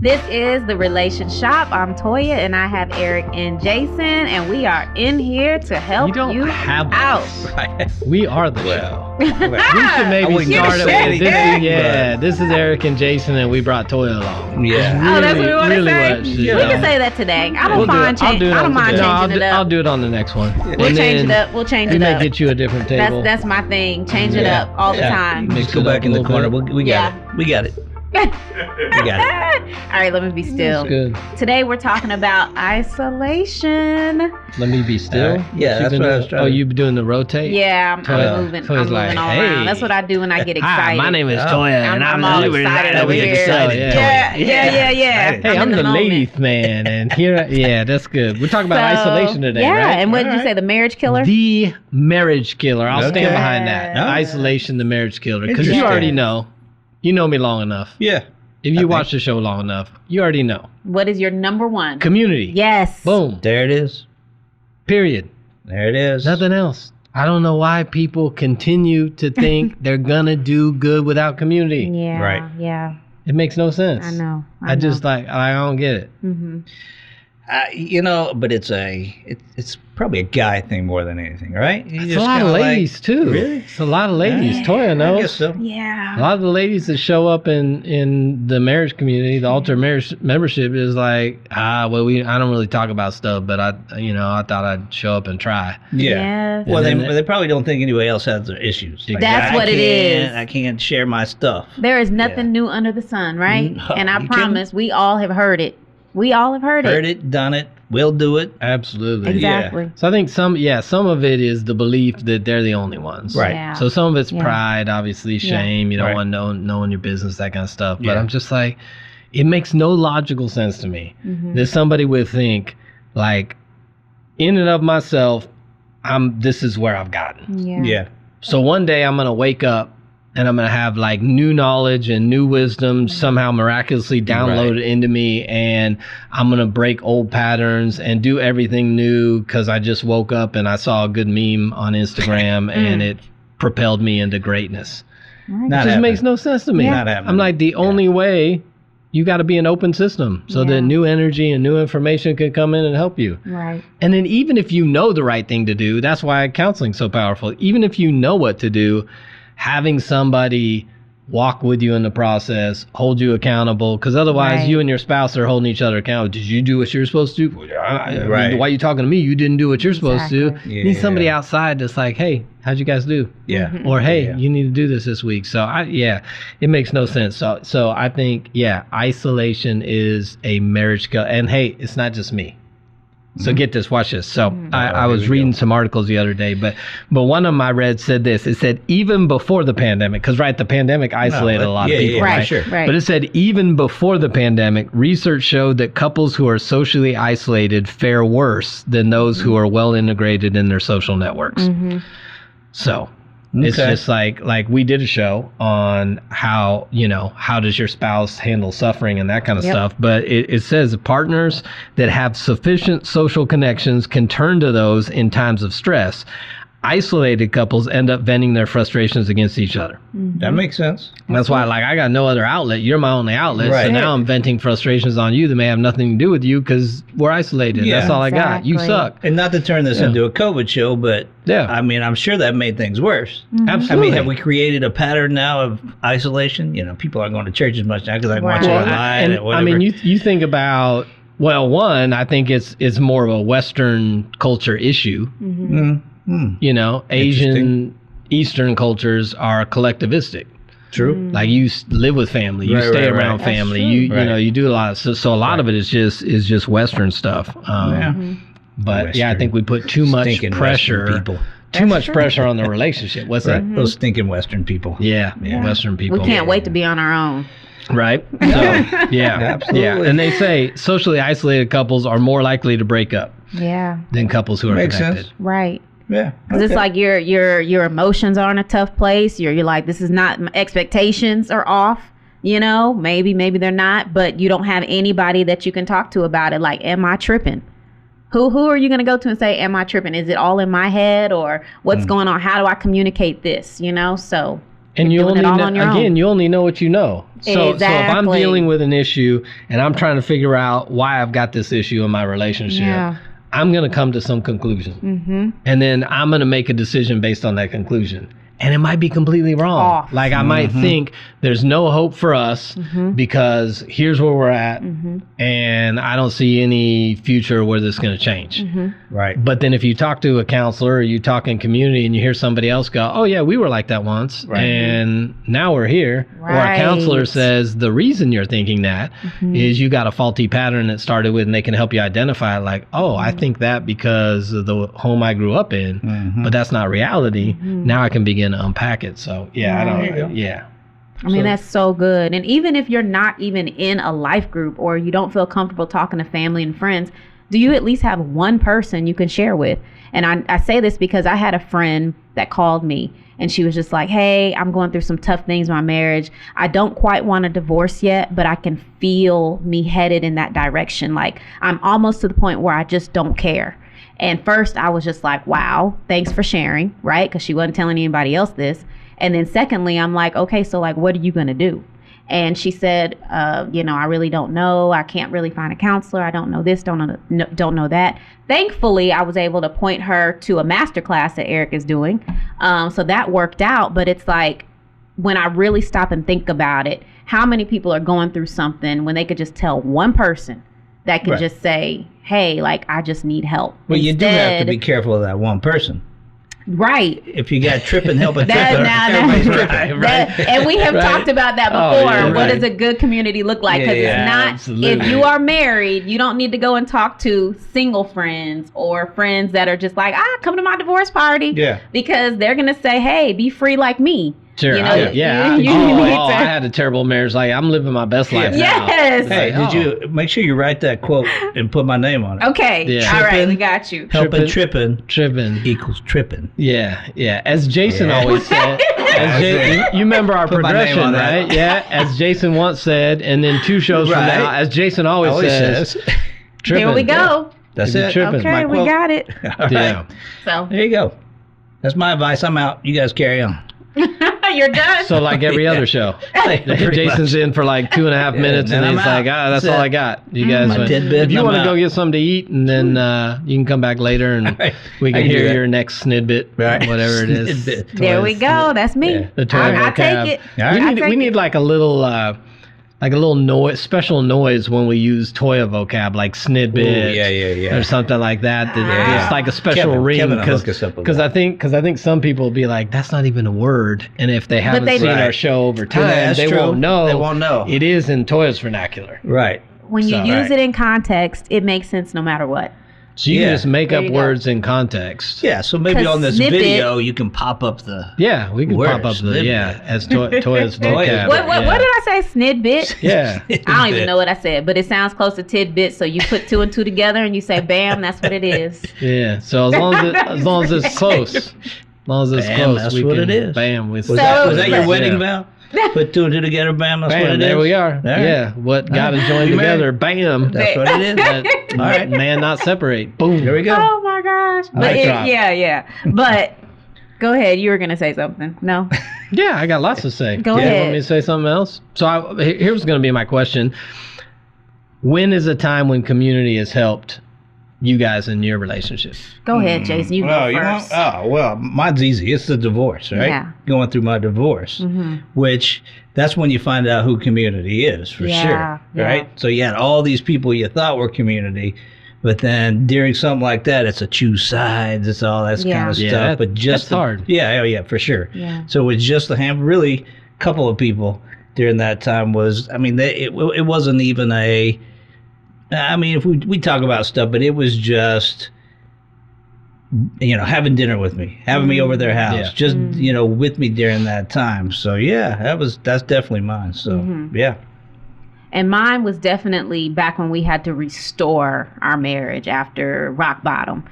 This is The Relation Shop. I'm Toya, and I have Eric and Jason, and we are in here to help you out. Right. We are the Well, show. We should maybe start it with this is Eric and Jason, and we brought Toya along. Yeah. Oh, that's what we want to say? We you can say that today. I don't mind changing it up. I'll do it on the next one. We'll change it up. We'll change it up. We may get you a different table. That's my thing. Change it up all the time. Let's go back in the corner. We got it. We got it. We got it. All right, let me be still. That's good. Today we're talking about isolation. Let me be still. Yeah, that's what I was trying. Oh, you doing the rotate? Yeah, I'm moving. I'm moving all around. That's what I do when I get excited. Hi, my name is Toya, and I'm all excited over here. Yeah. Hey, I'm the ladies man, and here, that's good. We're talking about isolation today, right? Yeah, and what did you say? The marriage killer? The marriage killer. I'll stand behind that. Isolation, the marriage killer, because you already know. You know me long enough. Yeah. If you watch the show long enough, you already know. What is your number one? Community. Yes. Boom. There it is. Period. There it is. Nothing else. I don't know why people continue to think they're going to do good without community. Yeah. Right. Yeah. It makes no sense. I know. I just I don't get it. Mm-hmm. But it's probably a guy thing more than anything, right? It's a lot of ladies too. Really? It's a lot of ladies. Toya knows. I guess so. Yeah. A lot of the ladies that show up in the marriage community, the altar marriage membership, is like, I don't really talk about stuff, but I thought I'd show up and try. Yeah. Yes. Well, they probably don't think anybody else has their issues. Like, That's what it is. I can't share my stuff. There is nothing new under the sun, right? No, and I promise we all have heard it. We all have heard it. Done it, will do it. Absolutely. Exactly. Yeah. So I think some of it is the belief that they're the only ones. Right. Yeah. So some of it's pride, obviously shame. You don't want knowing your business, that kind of stuff. But I'm just like, it makes no logical sense to me that somebody would think, like, in and of myself, this is where I've gotten. Yeah. So one day I'm gonna wake up and I'm going to have like new knowledge and new wisdom somehow miraculously downloaded into me. And I'm going to break old patterns and do everything new because I just woke up and I saw a good meme on Instagram and it propelled me into greatness. It just makes no sense to me. Not happening. I'm like, the only way, you got to be an open system so that new energy and new information can come in and help you. Right. And then even if you know the right thing to do, that's why counseling's so powerful. Even if you know what to do, having somebody walk with you in the process, hold you accountable, because otherwise you and your spouse are holding each other accountable. Did you do what you're supposed to do? I mean, why are you talking to me? You didn't do what you're supposed to do. You need somebody outside that's like, hey, how'd you guys do? Yeah. Or, hey, you need to do this week. So, it makes no sense. So I think, isolation is a marriage killer. And, hey, it's not just me. So get this, watch this. So I was reading some articles the other day, but one of them I read said this. It said even before the pandemic, because the pandemic isolated a lot of people. Right, sure. Right. But it said even before the pandemic, research showed that couples who are socially isolated fare worse than those who are well integrated in their social networks. So it's just like we did a show on how does your spouse handle suffering and that kind of stuff. But it says partners that have sufficient social connections can turn to those in times of stress. Isolated couples end up venting their frustrations against each other. That makes sense. That's why, I got no other outlet. You're my only outlet. Right. So now I'm venting frustrations on you that may have nothing to do with you because we're isolated. Yeah. That's all I got. You suck. And not to turn this into a COVID show, but I mean, I'm sure that made things worse. Absolutely. I mean, have we created a pattern now of isolation? People aren't going to church as much now because I can watch it online and whatever. I mean, you think about, one, I think it's more of a Western culture issue. Asian, Eastern cultures are collectivistic. True. Like you live with family, you stay around family, you do a lot. So a lot of it is just Western stuff. But I think we put too much pressure. Too much pressure on the relationship. What's that? Those stinking Western people. Yeah, Western people. We can't wait to be on our own. Right. So, absolutely. Yeah. And they say socially isolated couples are more likely to break up. Than couples who are Makes connected. sense. Right. Yeah. Because it's like your emotions are in a tough place. You're like, this is not, my expectations are off. Maybe they're not, but you don't have anybody that you can talk to about it. Like, am I tripping? Who are you going to go to and say, am I tripping? Is it all in my head or what's going on? How do I communicate this? So And you doing only it all know, on your own. again, you only know what you know. So if I'm Exactly. dealing with an issue and I'm trying to figure out why I've got this issue in my relationship, Yeah. I'm going to come to some conclusion. Mm-hmm. And then I'm going to make a decision based on that conclusion. And it might be completely wrong. Off. Like I might think there's no hope for us because here's where we're at. And I don't see any future where this is going to change. Right. But then if you talk to a counselor or you talk in community and you hear somebody else go, oh yeah, we were like that once. Right. And now we're here. Or a Right. counselor says the reason you're thinking that is you got a faulty pattern that started with, and they can help you identify like, oh, I think that because of the home I grew up in, but that's not reality. Now I can begin to unpack it. So yeah, I don't, yeah. I mean, that's so good. And even if you're not even in a life group or you don't feel comfortable talking to family and friends, do you at least have one person you can share with? And I say this because I had a friend that called me and she was just like, hey, I'm going through some tough things in my marriage. I don't quite want a divorce yet, but I can feel me headed in that direction. Like I'm almost to the point where I just don't care. And first I was just like, wow, thanks for sharing, right? Because she wasn't telling anybody else this. And then secondly, I'm like, okay, so like, what are you going to do? And she said, I really don't know. I can't really find a counselor. I don't know this, don't know that. Thankfully, I was able to point her to a masterclass that Eric is doing. So that worked out. But it's like, when I really stop and think about it, how many people are going through something when they could just tell one person that could just say, hey, like, I just need help. Well, you do have to be careful of that one person. Right. If you got tripping, help a That- tripping. now Everybody's that- tripping. that- and we have talked about that before. yeah, What right. does a good community look like? Because Yeah, it's not, absolutely. if you are married, you don't need to go and talk to single friends or friends that are just like, come to my divorce party. Yeah. Because they're going to say, hey, be free like me. Sure. You know, I had a terrible marriage. Like I'm living my best life now. Yes. Hey, did you make sure you write that quote and put my name on it? Okay. Yeah. All right. Tripping. We got you. Helping tripping Tripping. equals tripping. Yeah. As Jason Yeah. always said, you remember our Put my name progression, on that. right? Yeah. As Jason once said, and then 2 shows from Right. now, as Jason always says, tripping. Here we go. That's You're it. tripping. Okay, my we quote. got it. All right. Yeah. So There you go. That's my advice. I'm out. You guys carry on. you're done. So like every other show, Jason's in for like 2.5 minutes, then and I'm he's out. like, that's That's all it. I got. You guys, My tidbit, if you I'm want to go out. get something to eat, and then you can come back later, and Right. we I can can do hear that. your next snidbit, Right. whatever it is. Snidbit. There we go. That's me. Yeah. The toy I vocab. take it. All right. I We take need it. like a little noise, special noise when we use Toya vocab, like snidbit, Ooh, yeah. or something like that. Yeah. It's like a special ring Kevin will hook us up with because that. I think some people will be like, that's not even a word, and if they haven't they seen do. our show over time, that's they true. won't know. They won't know. It is in Toya's vernacular, Right. When you So- use Right. it in context, it makes sense no matter what. so you Yeah. can just make There up you go. words in context. Yeah. So maybe 'Cause on this snippet- video, you can pop up the. Yeah, we can pop up Words, the snidbit. as Toya's vocab. What did I say? Snidbit? Yeah. I don't even know what I said, but it sounds close to tidbit. So you put 2 and 2 together and you say, bam, that's what it is. Yeah, so as long as it's close, as long as it's Bam, close, that's we what can, it is. Bam, Was that your wedding vow? Put 2 and 2 together, bam. That's what Bam, it there is. we are. All right. Yeah, what God has joined You together, bam. That's what it is. Let All right. man not separate. Boom. There we go. Oh my gosh. But Mic drop. yeah. But go ahead. You were going to say something. No? Yeah, I got lots to say. Go You ahead. want me to say something else? So here's going to be my question. When is a time when community has helped you guys in your relationship? Go ahead, Jason. You go You first. well, mine's easy. It's the divorce, right? Yeah. Going through my divorce, which that's when you find out who community is for Yeah, sure, yeah. right? So you had all these people you thought were community, but then during something like that, it's a choose sides, it's all that Yeah. kind of Yeah, stuff. But just that's hard. Yeah, for sure. Yeah. So it's just really a couple of people during that time was. I mean, it wasn't even a. I mean, if we talk about stuff, but it was just, having dinner with me, having me over their house, Yeah. just, with me during that time. So yeah, that's definitely mine. So yeah. And mine was definitely back when we had to restore our marriage after rock bottom.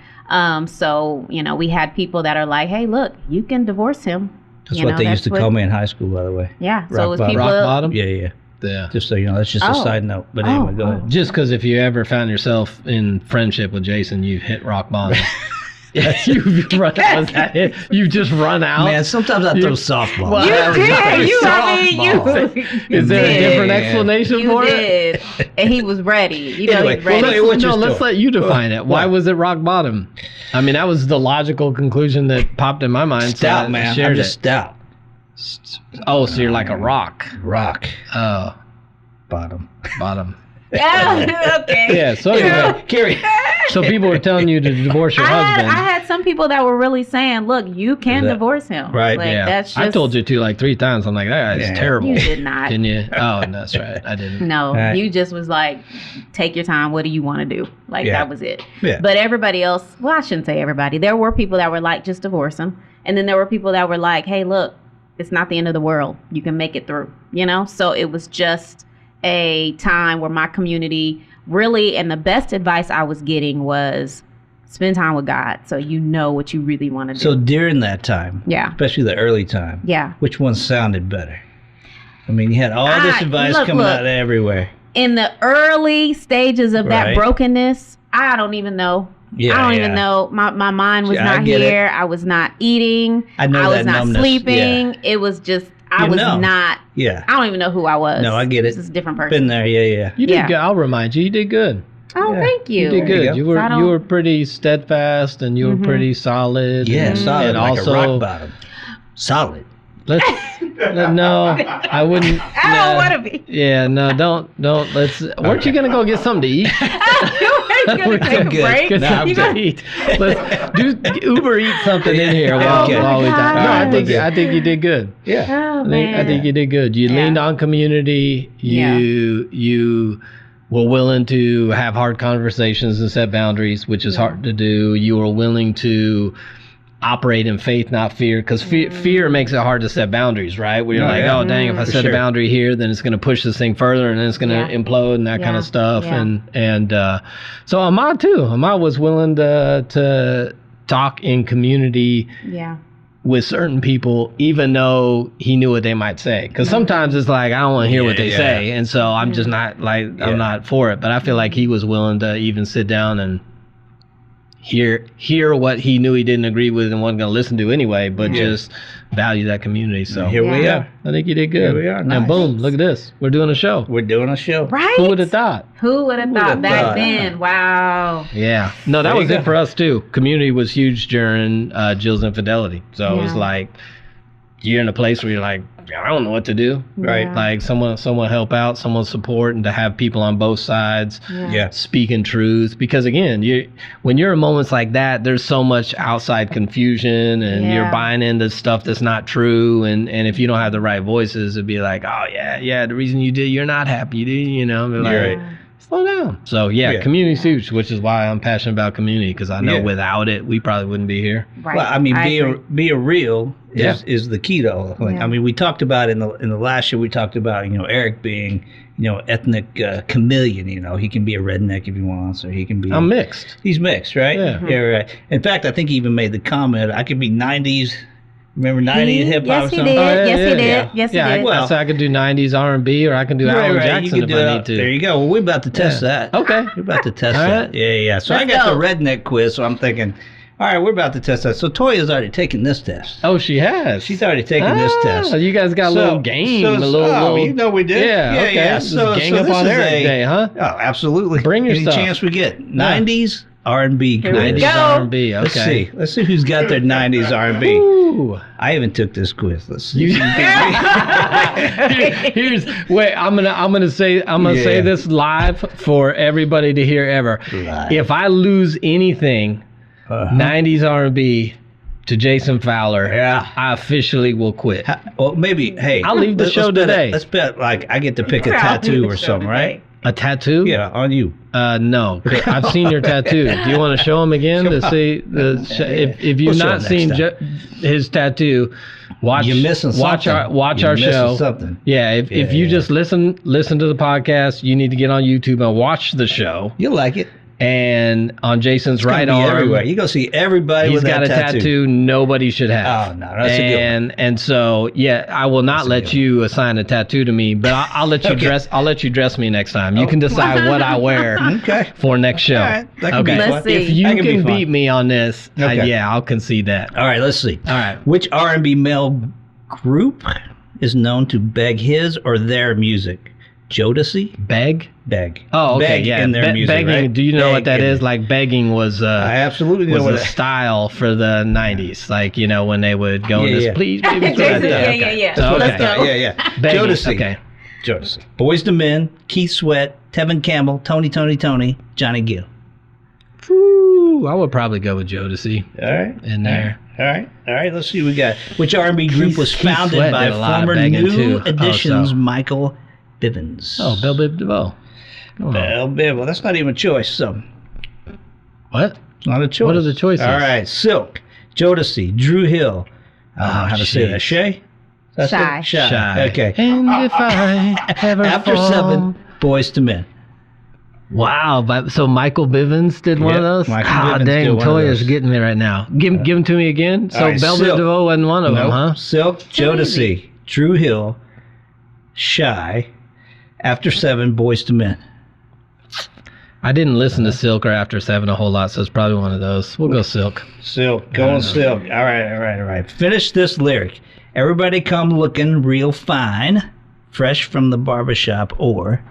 So, we had people that are like, hey, look, you can divorce him. That's what they used to call me in high school, by the way. Yeah. So Rock it was bottom. people. Rock bottom? Yeah. Yeah. Just so you know, that's just a Oh. side note. But Oh, anyway, go oh. ahead. Just because if you ever found yourself in friendship with Jason, you've hit rock bottom. You run out. Was that it? You just run out. Man, sometimes I throw softballs. Well, You did. Is there a different explanation for it? And he was ready. You know, Anyway, he's ready. Let's let you define it. Why was it rock bottom? I mean, that was the logical conclusion that popped in my mind. Stout, so man. I'm just stout. Oh, so you're like a rock. Rock. Oh, Bottom. Yeah, okay. Yeah, so anyway, Carrie. so people were telling you to divorce your husband. I had some people that were really saying, look, you can divorce him. Right. Like, Yeah, that's just, I told you to like 3 times. I'm like, that guy's terrible. You did not. Didn't you? Oh, that's right. I didn't. No, Right. you just was like, take your time. What do you want to do? Like, that was it. Yeah. But everybody else, well, I shouldn't say everybody. There were people that were like, just divorce him. And then there were people that were like, hey, look, it's not the end of the world. You can make it through, you know? So it was just a time where my community really, and the best advice I was getting was spend time with God so you know what you really want to do. So during that time, especially the early time, which one sounded better? I mean, you had all this advice coming out of everywhere. In the early stages of that brokenness, I don't even know. I don't even know. My mind was not here. I was not eating. I was not sleeping. It was just, I was not. I don't even know who I was. No, I get it. This is a different person. Been there, You did good. I'll remind you. You did good. Oh, thank you. You did good. You were pretty steadfast and you were pretty solid. Yeah, solid, and like also, a rock bottom. Solid. No, I wouldn't. I don't want to be. Yeah, no, don't. Weren't you gonna go get something to eat? We're gonna take a break. Get something to eat. Let's do Uber eat something in here while we talk. No, I think you did good. Yeah, I think you did good. You leaned on community. You were willing to have hard conversations and set boundaries, which is hard to do. You were willing to operate in faith, not fear, because fear makes it hard to set boundaries, right? Where you're oh, dang, if I set a boundary here, then it's going to push this thing further, and then it's going to implode and that kind of stuff. And so Ahmad too. Ahmad was willing to talk in community with certain people, even though he knew what they might say. Because sometimes it's like, I don't want to hear what they say, and so I'm just not like, I'm not for it. But I feel like he was willing to even sit down and hear what he knew he didn't agree with and wasn't going to listen to anyway, but just value that community. So here we are. I think you did good. Here we are. Nice. And boom, look at this. We're doing a show. Right? Who would have thought? Who would have thought back then? Wow. Yeah. No, that was it for us too. Community was huge during Jill's infidelity. So it was like, you're in a place where you're like, I don't know what to do. Right. Like someone help out, someone support, and to have people on both sides speaking truth. Because again, when you're in moments like that, there's so much outside confusion and you're buying into stuff that's not true. And if you don't have the right voices, it'd be like, oh the reason you did, you're not happy, you did, you know. Like, slow down. So community's huge, which is why I'm passionate about community, because I know without it, we probably wouldn't be here. Right. Well, I mean, being real is the key to all the thing. I mean, we talked about in the last show, we talked about, Eric being, ethnic chameleon. He can be a redneck if he wants, or he can be. I'm mixed. He's mixed, right? Yeah. Yeah, right. In fact, I think he even made the comment, I could be 90s. Remember 90s hip hop? Yes, he did. Yes, he did. Well, so I could do 90s R&B, or I can do Alan Jackson if I need to. There you go. Well, we're about to test that. Okay. We're about to test that. Yeah. So I got the redneck quiz, so I'm thinking, all right, we're about to test that. So Toya's already taken this test. Oh, she has? She's already taken this test. You guys got a little game. A little, we did. Yeah. So gang up on Eric Day, huh? Oh, absolutely. Bring your stuff. Any chance we get. 90s R&B quiz. 90s R&B, okay. Let's see who's got their 90s R&B. Ooh. I even took this quiz. Let's see. I'm gonna say this live for everybody to hear ever. Live. If I lose anything 90s R&B to Jason Fowler, I officially will quit. Well, maybe, hey. I'll leave the show today. Let's bet, like, I get to pick a tattoo or something, right? A tattoo? Yeah, on you. No. I've seen your tattoo. Do you want to show him again to see if you've not seen his tattoo? You're missing something. Watch our show. Something. Yeah, if you just listen to the podcast, you need to get on YouTube and watch the show. You'll like it. And on Jason's right Gonna be arm, everywhere. You go see everybody he's with got that a tattoo nobody should have. Oh, no, that's a good one. And so, yeah, I will not let you assign a tattoo to me, but I'll let you dress. I'll let you dress me next time. You can decide what I wear for next show. All right. That can be Let's fun. see. If you That can be can fun. beat me on this, I'll concede that. All right, let's see. All right. Which R&B male group is known to beg his or their music? Jodeci? Beg? Oh, okay, Beg yeah. in their music, begging. right? Do you know what Beg that in is? Like begging was. I absolutely know was what a style for the '90s. Like when they would go in this, yeah. please, baby, Jason, okay. yeah. So, Let's okay. go. Yeah. Begging, Jodeci. okay. Jodeci. Boys to Men, Keith Sweat, Tevin Campbell, Tony, Johnny Gill. Ooh, I would probably go with Jodeci. All right. In there. All right. Let's see what we got. Which R&B group was Keith founded Sweat by did a lot of former begging, New too. Editions Michael Bivins? Oh, Bell Biv DeVoe. Bell Biv. Well, that's not even a choice. So What? it's not a choice. What are the choices? All right. Silk, Jodeci, Drew Hill. I don't know how to say that. jeez. Shay? That's Shy. it? Shy. Shy. Okay. And if I ever After fall. 7, Boys to Men. Wow, so Michael Bivins did one of Yep, those? Michael Bivins Dang, did one of Toya's those. getting me right now. Give him to me again. So All right, Bell Biv Silk. DeVoe wasn't one of them, Nope. huh? Silk, Jodeci, Drew Hill, Shy. After 7, Boys to Men. I didn't listen to Silk or After 7 a whole lot, so it's probably one of those. We'll go Silk. Silk, going Silk. All right. Finish this lyric. Everybody come looking real fine, fresh from the barbershop or,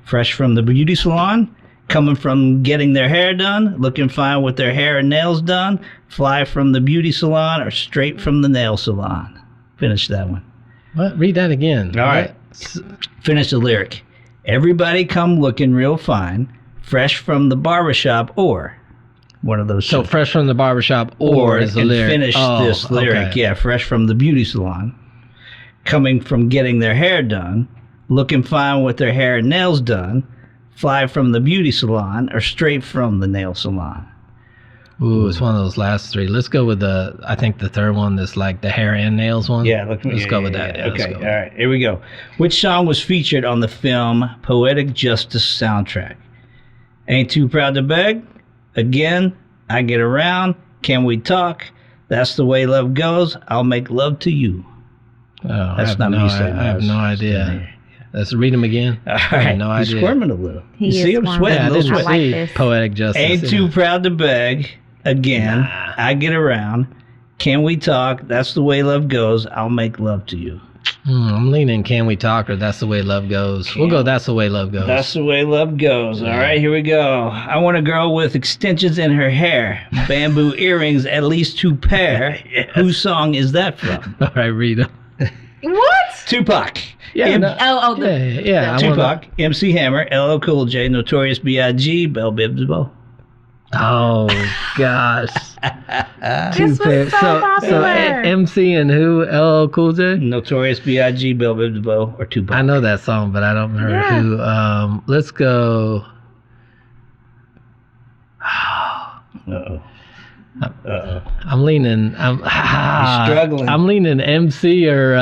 fresh from the beauty salon, coming from getting their hair done, looking fine with their hair and nails done, fly from the beauty salon or straight from the nail salon. Finish that one. What? Read that again. All right. Finish the lyric. Everybody come looking real fine, fresh from the barbershop or one of those. So two. fresh from the barbershop or is the and lyric. finish this lyric. Okay. Yeah, fresh from the beauty salon, coming from getting their hair done, looking fine with their hair and nails done, fly from the beauty salon or straight from the nail salon. Ooh, it's one of those last three. Let's go with I think the third one that's like the hair and nails one. Yeah, let's go with that. Yeah, let's okay, go. all right, here we go. Which song was featured on the film Poetic Justice soundtrack? Ain't Too Proud to Beg, Again, I Get Around, Can We Talk, That's the Way Love Goes, I'll Make Love to You. Oh, That's not me saying that. I have no idea. Let's read them again. All I right, have no he's idea. squirming a little. He You is see him squirming. sweating Yeah, a I little didn't sweat. like see this. Poetic Justice. Ain't yeah. Too Proud to Beg, Again, Nah. I Get Around, Can We Talk, That's the Way Love Goes, I'll Make Love to You. I'm leaning Can We Talk or That's the Way Love Goes. We'll go That's the Way Love Goes. That's the way love goes. All right, here we go. I want a girl with extensions in her hair, bamboo earrings, at least 2 pair. Yes. Whose song is that from? All right, Rita. What? Tupac. Yeah, M- no- yeah. I wanna- Tupac, MC Hammer, LL Cool J, Notorious B.I.G., Bell Biv DeVoe. Oh gosh. This was so popular. MC and who? LL Cool J. Notorious B.I.G., Bell Biv DeVoe, or Tupac. I know that song, but I don't remember Yeah. who. Let's go. Uh-oh. Uh-oh. I'm leaning. struggling. I'm leaning MC or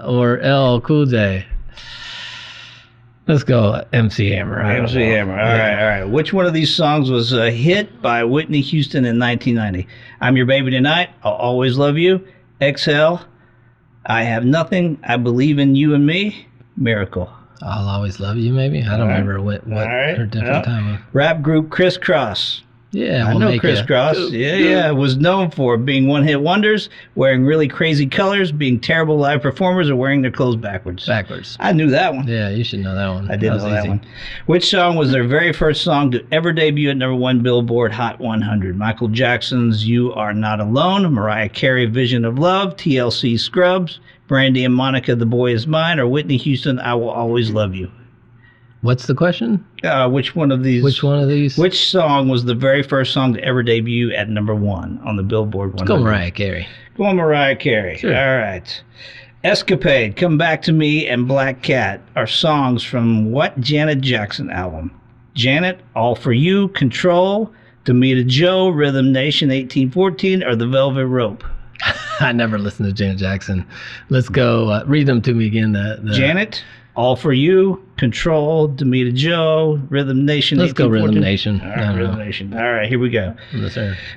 LL Cool J. Let's go MC Hammer. I don't MC know. Hammer. All right. Which one of these songs was a hit by Whitney Houston in 1990? I'm Your Baby Tonight, I'll Always Love You, Exhale, I Have Nothing, I Believe in You and Me, Miracle. I'll always love you. Maybe I don't All right. remember what All right. her different time was. Rap group Criss Cross. Yeah, I we'll know make Criss it. Cross. Yeah. Was known for being one-hit wonders, wearing really crazy colors, being terrible live performers, or wearing their clothes backwards. Backwards. I knew that one. Yeah, you should know that one. I did was know that easy. one. Which song was their very first song to ever debut at #1 Billboard Hot 100? Michael Jackson's You Are Not Alone, Mariah Carey, Vision of Love, TLC Scrubs, Brandy and Monica, The Boy Is Mine, or Whitney Houston, I Will Always Love You? What's the question? Which one of these? Which one of these? Which song was the very first song to ever debut at #1 on the Billboard 100? Let's go Mariah Carey. Go on, Mariah Carey. Sure. All right. Escapade, Come Back to Me, and Black Cat are songs from what Janet Jackson album? Janet, All For You, Control, Demita Joe, Rhythm Nation 1814, or The Velvet Rope? I never listened to Janet Jackson. Let's go. Read them to me again. Janet, All For You, Control, Demita Joe, Rhythm Nation. Let's go Rhythm Nation. All right, Rhythm Nation. All right, here we go.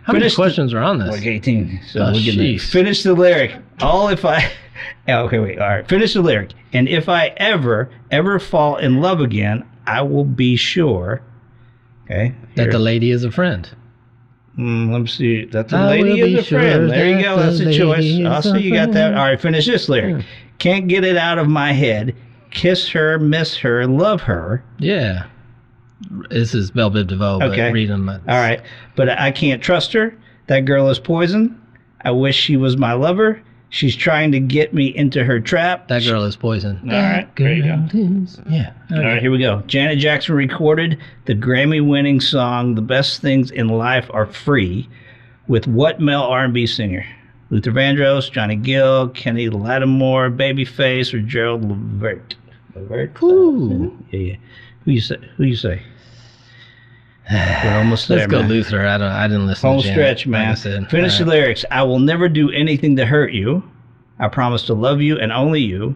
How many questions are on this? Like 18. So we're getting finish the lyric. Okay, wait. All right. Finish the lyric. And if I ever fall in love again, I will be sure. Okay. That the lady is a friend. Let me see. That the lady is a friend. There you go. That's a choice. Also, you got that. All right. Finish this lyric. Can't get it out of my head. Kiss her, miss her, love her. Yeah. This is Belle Biv DeVoe. Okay. But read them. All right. But I can't trust her. That girl is poison. I wish she was my lover. She's trying to get me into her trap. That girl is poison. All right, there you go. Yeah. All right, here we go. Janet Jackson recorded the Grammy-winning song "The Best Things in Life Are Free" with what male R&B singer? Luther Vandross, Johnny Gill, Kenny Lattimore, Babyface, or Gerald Levert? Levert? Ooh. Yeah. Who you say? We're almost there, Let's go man. Luther. I didn't listen Home to Janet, stretch, man. Like I said. Finish the lyrics. I will never do anything to hurt you. I promise to love you and only you.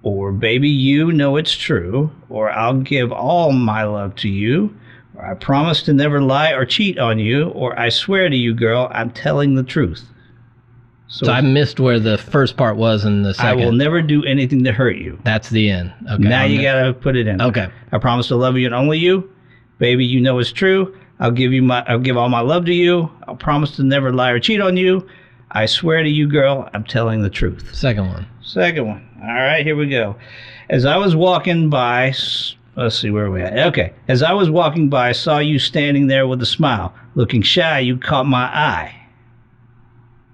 Or, baby, you know it's true. Or, I'll give all my love to you. Or, I promise to never lie or cheat on you. Or, I swear to you, girl, I'm telling the truth. So I missed where the first part was in the second. I will never do anything to hurt you. That's the end. Okay. Now you got to put it in. Okay. I promise to love you and only you. Baby, you know it's true. I'll give all my love to you. I'll promise to never lie or cheat on you. I swear to you, girl, I'm telling the truth. Second one. All right, here we go. As I was walking by, let's see, where are we at? Okay. As I was walking by, I saw you standing there with a smile. Looking shy, you caught my eye.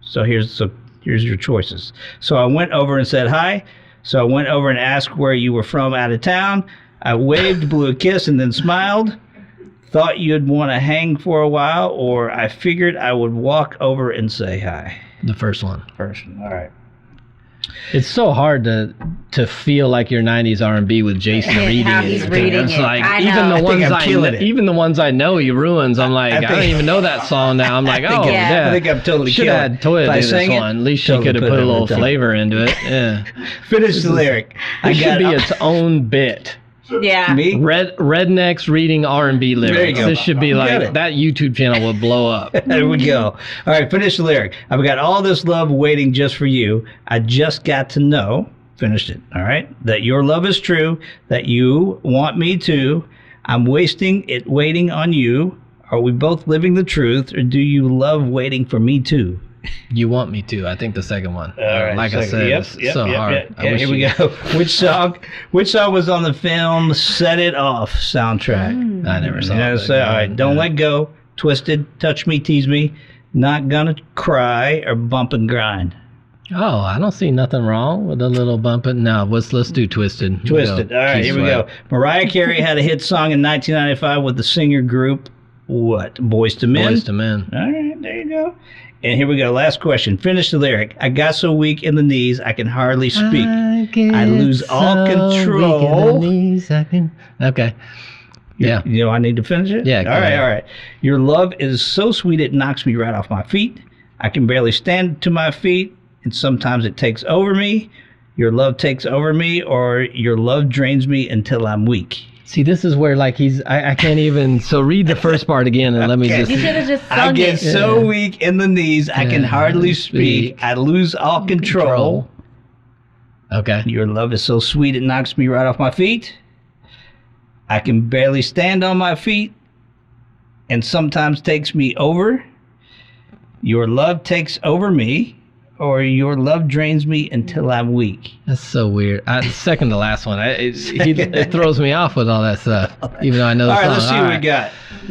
So here's your choices. So I went over and said hi. So I went over and asked where you were from out of town. I waved, blew a kiss, and then smiled. Thought you'd want to hang for a while, or I figured I would walk over and say hi. The first one. All right. It's so hard to feel like your 90s R&B with Jason reading how it. he's reading it's it. like I even know. the ones Even the ones I know he ruins. I'm like, I don't even know that song now. I'm like, oh yeah. I think I'm totally should killing have had Toya do this one. At least she could have put a little flavor into it. Yeah. Finish the lyric. It should be its own bit. Yeah. Me? Rednecks reading R&B lyrics. There you go. This should be like that YouTube channel would blow up. There we go. All right, finish the lyric. I've got all this love waiting just for you. I just got to know. Finished it. All right. That your love is true. That you want me to. I'm wasting it waiting on you. Are we both living the truth, or do you love waiting for me too? You want me to. I think the second one. All right, like I said, it's so hard. Yeah, here we go. Which song was on the film Set It Off soundtrack? I never saw it. So, all right. Don't Let Go, Twisted, Touch Me, Tease Me, Not Gonna Cry, or Bump and Grind. Oh, I don't see nothing wrong with a little bumping. No, let's do Twisted. Twisted. All right, here we go. Mariah Carey had a hit song in 1995 with the singer group, what? Boyz II Men? Boyz II Men. All right, there you go. And here we go. Last question. Finish the lyric. I got so weak in the knees, I can hardly speak. I lose all control. Okay. Yeah. You know, I need to finish it? Yeah. All right. Your love is so sweet, it knocks me right off my feet. I can barely stand to my feet, and sometimes it takes over me. Your love takes over me, or your love drains me until I'm weak. See, this is where like I can't even. So read the first part again and let me just. You should have just sung I get it. so weak in the knees, I can hardly speak. I lose all control. Okay. Your love is so sweet, it knocks me right off my feet. I can barely stand on my feet, and sometimes takes me over. Your love takes over me, or your love drains me until I'm weak. That's so weird. Second to last one. It throws me off with all that stuff, even though I know the song. All right, let's see what we got.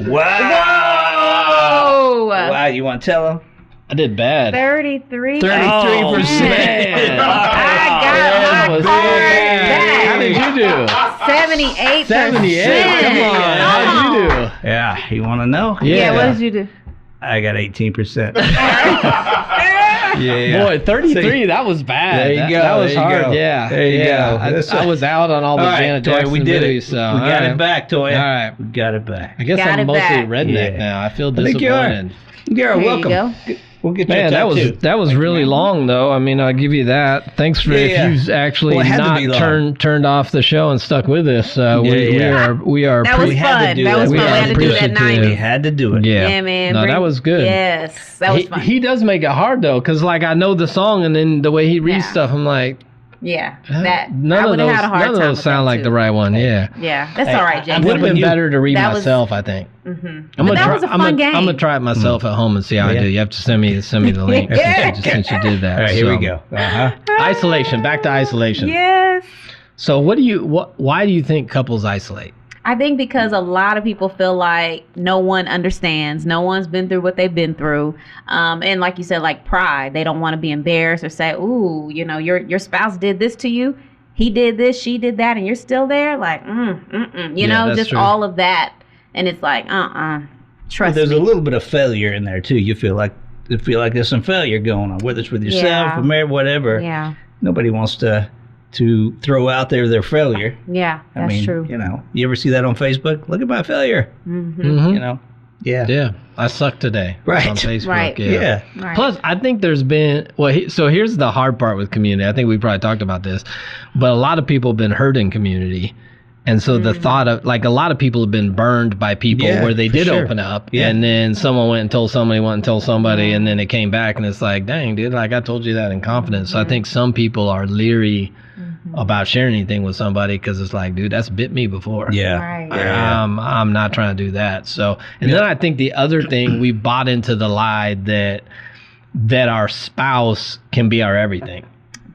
Wow. Whoa! Wow, you want to tell them? I did bad. 33. 33%. I got my card back. How did you do? 78%. 78. Come on. How did you do? Yeah, you want to know? Yeah, what did you do? I got 18%. Boy, 33, that was bad. There you go. That was hard. Go. Yeah. There you go. I was out on all the Janet Jackson we did videos, it. so we got it back, Toya. All right. We got it back. I guess Got I'm it mostly back. redneck now. I feel disappointed. You're There welcome. you We'll get Man, that that was really long though. I mean, I'll give you that. Thanks for if you've actually not turned off the show and stuck with us. We are. That was fun. That was fun. We had to do that 90. We had to do it. Yeah, man. No, that was good. Yes, that was fun. He does make it hard though, because like I know the song, and then the way he reads stuff, I'm like. Yeah, none of those sound like the right one. Yeah, that's all right, James. It would have been better to read myself, I think. Mm-hmm. That was a fun game. I'm gonna try it myself at home and see how I do. You have to send me the link since you did that. All right, here we go. Isolation. Back to isolation. Yes. So why do you think couples isolate? I think because a lot of people feel like no one understands. No one's been through what they've been through. And like you said, like pride. They don't want to be embarrassed or say, ooh, your spouse did this to you. He did this, she did that, and you're still there. Like, just true. All of that. And it's like, trust me. There's a little bit of failure in there, too. You feel like there's some failure going on, whether it's with yourself or married, whatever. Yeah. Nobody wants to throw out there their failure. Yeah, that's true. You ever see that on Facebook? Look at my failure. Mm-hmm. Yeah. I suck today. Right. On Facebook. Right. Yeah. Right. Plus, I think there's been so here's the hard part with community. I think we probably talked about this, but a lot of people have been hurt in community. And so the thought of, like, a lot of people have been burned by people where they did open up, and then someone went and told somebody, and then it came back, and it's like, dang, dude, like I told you that in confidence. So I think some people are leery about sharing anything with somebody because it's like, dude, that's bit me before. Yeah. Right. I'm not trying to do that. So, and then I think the other thing, we bought into the lie that our spouse can be our everything.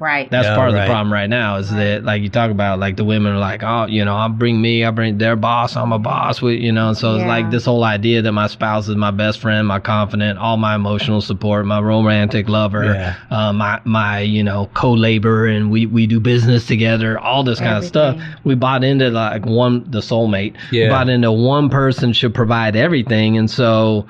Right. That's part of the problem right now is that, like you talk about, like the women are like, oh, I bring their boss, I'm a boss, so it's like this whole idea that my spouse is my best friend, my confidant, all my emotional support, my romantic lover, my co-laborer, and we do business together, all this kind of stuff. We bought into like the soulmate. Yeah. We bought into one person should provide everything, and so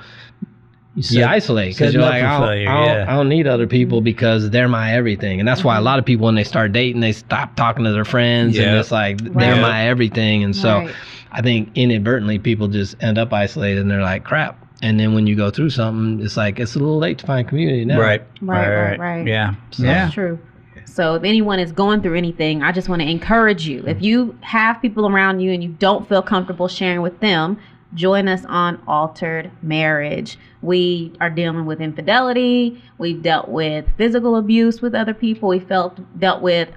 you isolate because you're like, I don't need other people because they're my everything. And that's why a lot of people, when they start dating, they stop talking to their friends and it's like, they're my everything. And so I think inadvertently people just end up isolated and they're like, crap. And then when you go through something, it's like, it's a little late to find community now. Right. Yeah. So that's true. So if anyone is going through anything, I just want to encourage you. If you have people around you and you don't feel comfortable sharing with them, join us on Altered Marriage. We are dealing with infidelity. We've dealt with physical abuse with other people. We dealt with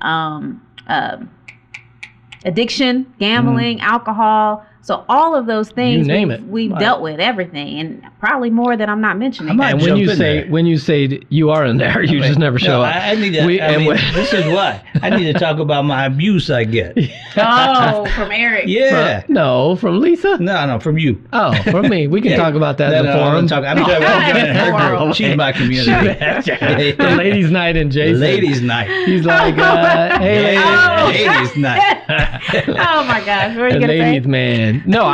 addiction, gambling, alcohol. So all of those things, we've dealt with everything, and probably more that I'm not mentioning. And when you say you are in there, you just never show up. I need to. This is why I need to talk about my abuse I get. From Eric. Yeah. From Lisa. No, from you. Oh, from me. We can talk about that in the forum. I'm talking in her group. She's my community. The ladies' night in Jason. Ladies' night. He's like, hey, ladies' night. Oh my gosh, what are you gonna ladies, say? Man. No,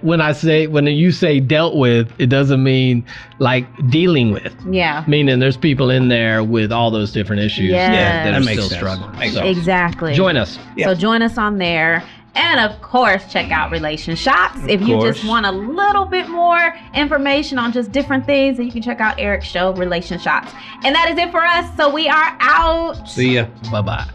when you say dealt with, it doesn't mean like dealing with. Yeah. Meaning there's people in there with all those different issues that are still struggling. So, exactly. Join us. So join us on there. And of course, check out Relation Shots. If you just want a little bit more information on just different things, then you can check out Eric's show, Relation Shots. And that is it for us. So we are out. See ya. Bye-bye.